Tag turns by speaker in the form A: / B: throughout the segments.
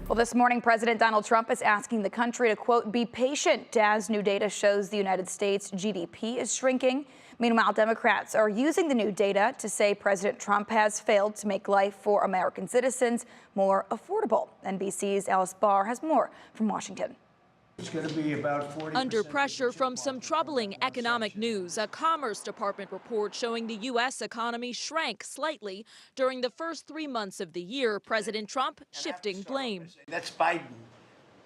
A: Well, this morning, President Donald Trump is asking the country to, quote, be patient as new data shows the United States GDP is shrinking. Meanwhile, Democrats are using the new data to say President Trump has failed to make life for American citizens more affordable. NBC's Alice Barr has more from Washington.
B: It's going to be about 40%.
C: Under pressure from some troubling economic news, a Commerce Department report showing the U.S. economy shrank slightly during the first 3 months of the year. President Trump shifting blame.
B: That's Biden.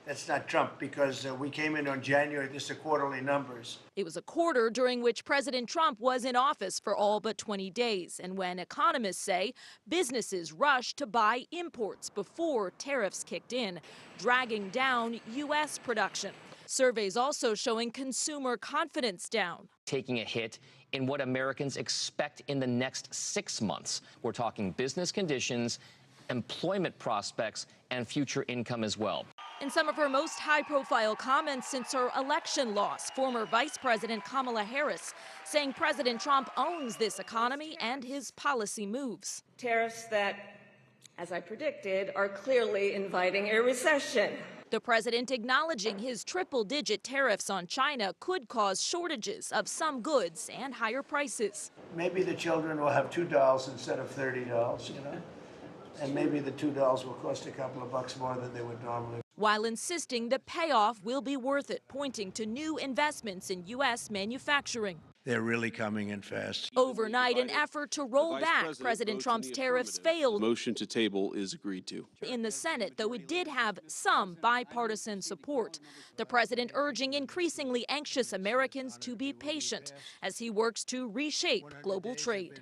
B: That's not Trump, because we came in on January. This is quarterly numbers.
C: It was a quarter during which President Trump was in office for all but 20 days, and when economists say businesses rushed to buy imports before tariffs kicked in, dragging down U.S. production. Surveys also showing consumer confidence down.
D: Taking a hit in what Americans expect in the next 6 months. We're talking business conditions, employment prospects, and future income as well.
C: In some of her most high-profile comments since her election loss, former Vice President Kamala Harris saying President Trump owns this economy and his policy moves.
E: Tariffs that, as I predicted, are clearly inviting a recession.
C: The president acknowledging his triple-digit tariffs on China could cause shortages of some goods and higher prices.
B: Maybe the children will have $2 instead of $30, you know? And maybe the $2 will cost a couple of bucks more than they would normally.
C: While insisting the payoff will be worth it, pointing to new investments in U.S. manufacturing.
B: They're really coming in fast.
C: Overnight, an effort to roll back President Trump's tariffs failed.
F: Motion to table is agreed to.
C: In the Senate, though it did have some bipartisan support. The president urging increasingly anxious Americans to be patient as he works to reshape global trade.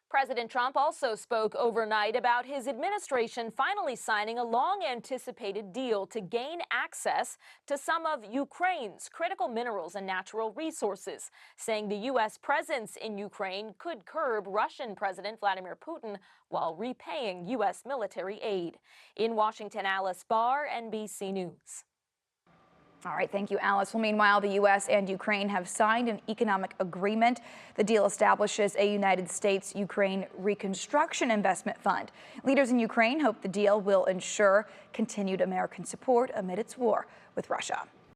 C: President Trump also spoke overnight about his administration finally signing a long-anticipated deal to gain access to some of Ukraine's critical minerals and natural resources, saying the U.S. presence in Ukraine could curb Russian President Vladimir Putin while repaying U.S. military aid. In Washington, Alice Barr, NBC News.
A: All right, thank you, Alice. Well, meanwhile, the U.S. and Ukraine have signed an economic agreement. The deal establishes a United States-Ukraine Reconstruction Investment Fund. Leaders in Ukraine hope the deal will ensure continued American support amid its war with Russia.